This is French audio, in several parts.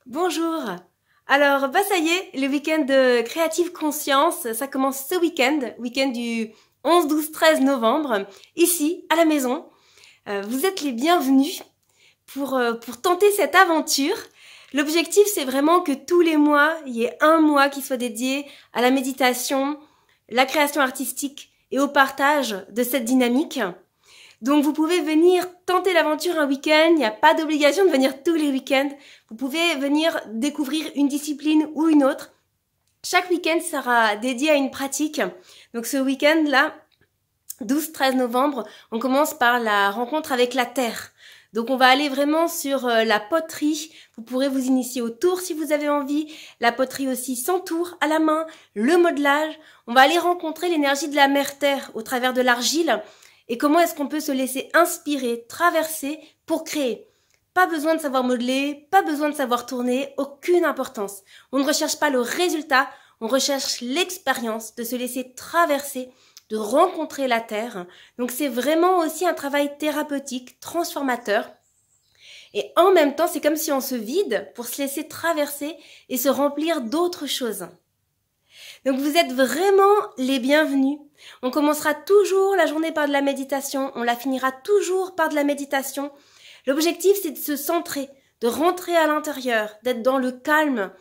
Bonjour. Alors, ça y est, le week-end de Creative Conscience, ça commence ce week-end du 11, 12, 13 novembre, ici, à la maison. Vous êtes les bienvenus pour tenter cette aventure. L'objectif, c'est vraiment que tous les mois, il y ait un mois qui soit dédié à la méditation, la création artistique et au partage de cette dynamique. Donc vous pouvez venir tenter l'aventure un week-end, il n'y a pas d'obligation de venir tous les week-ends. Vous pouvez venir découvrir une discipline ou une autre. Chaque week-end sera dédié à une pratique. Donc ce week-end-là, 12-13 novembre, on commence par la rencontre avec la terre. Donc on va aller vraiment sur la poterie. Vous pourrez vous initier au tour si vous avez envie. La poterie aussi sans tour, à la main, le modelage. On va aller rencontrer l'énergie de la mère terre au travers de l'argile. Et comment est-ce qu'on peut se laisser inspirer, traverser pour créer? Pas besoin de savoir modeler, pas besoin de savoir tourner, aucune importance. On ne recherche pas le résultat, on recherche l'expérience de se laisser traverser, de rencontrer la terre. Donc c'est vraiment aussi un travail thérapeutique, transformateur. Et en même temps, c'est comme si on se vide pour se laisser traverser et se remplir d'autres choses. Donc vous êtes vraiment les bienvenus. On commencera toujours la journée par de la méditation, on la finira toujours par de la méditation. L'objectif, c'est de se centrer, de rentrer à l'intérieur, d'être dans le calme,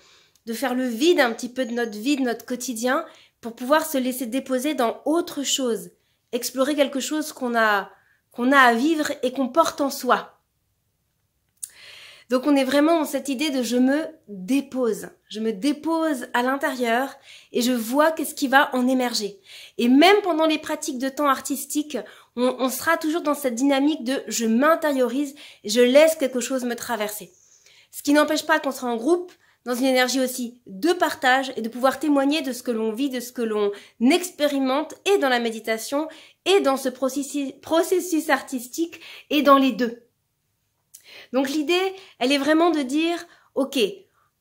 de faire le vide un petit peu de notre vie, de notre quotidien, pour pouvoir se laisser déposer dans autre chose, explorer quelque chose qu'on a à vivre et qu'on porte en soi. Donc on est vraiment dans cette idée de je me dépose à l'intérieur et je vois qu'est-ce qui va en émerger. Et même pendant les pratiques de temps artistique, on sera toujours dans cette dynamique de je m'intériorise, je laisse quelque chose me traverser. Ce qui n'empêche pas qu'on sera en groupe, dans une énergie aussi de partage et de pouvoir témoigner de ce que l'on vit, de ce que l'on expérimente et dans la méditation et dans ce processus artistique et dans les deux. Donc l'idée, elle est vraiment de dire, ok,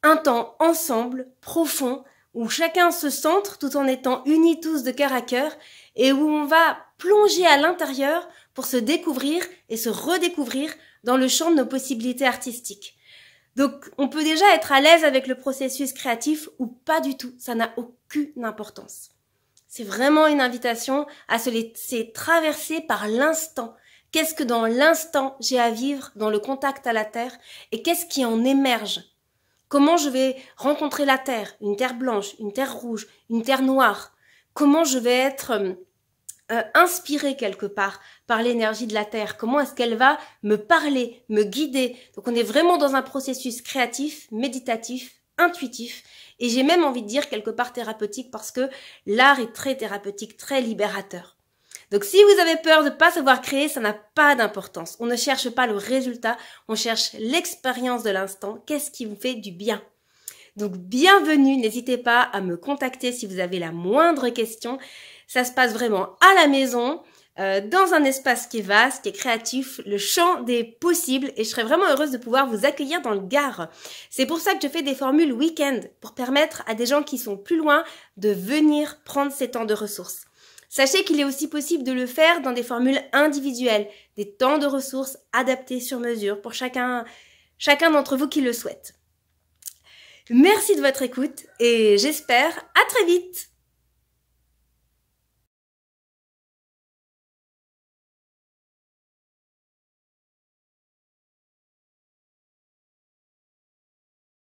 un temps ensemble, profond, où chacun se centre tout en étant unis tous de cœur à cœur et où on va plonger à l'intérieur pour se découvrir et se redécouvrir dans le champ de nos possibilités artistiques. Donc on peut déjà être à l'aise avec le processus créatif ou pas du tout, ça n'a aucune importance. C'est vraiment une invitation à se laisser traverser par l'instant. Qu'est-ce que dans l'instant j'ai à vivre dans le contact à la terre et qu'est-ce qui en émerge? Comment je vais rencontrer la terre, une terre blanche, une terre rouge, une terre noire? Comment je vais être inspirée quelque part par l'énergie de la terre? Comment est-ce qu'elle va me parler, me guider? Donc on est vraiment dans un processus créatif, méditatif, intuitif et j'ai même envie de dire quelque part thérapeutique parce que l'art est très thérapeutique, très libérateur. Donc si vous avez peur de ne pas savoir créer, ça n'a pas d'importance. On ne cherche pas le résultat, on cherche l'expérience de l'instant. Qu'est-ce qui vous fait du bien? Donc bienvenue, n'hésitez pas à me contacter si vous avez la moindre question. Ça se passe vraiment à la maison, dans un espace qui est vaste, qui est créatif, le champ des possibles et je serais vraiment heureuse de pouvoir vous accueillir dans le Gard. C'est pour ça que je fais des formules week-end pour permettre à des gens qui sont plus loin de venir prendre ces temps de ressources. Sachez qu'il est aussi possible de le faire dans des formules individuelles, des temps de ressources adaptés sur mesure pour chacun d'entre vous qui le souhaite. Merci de votre écoute et j'espère à très vite.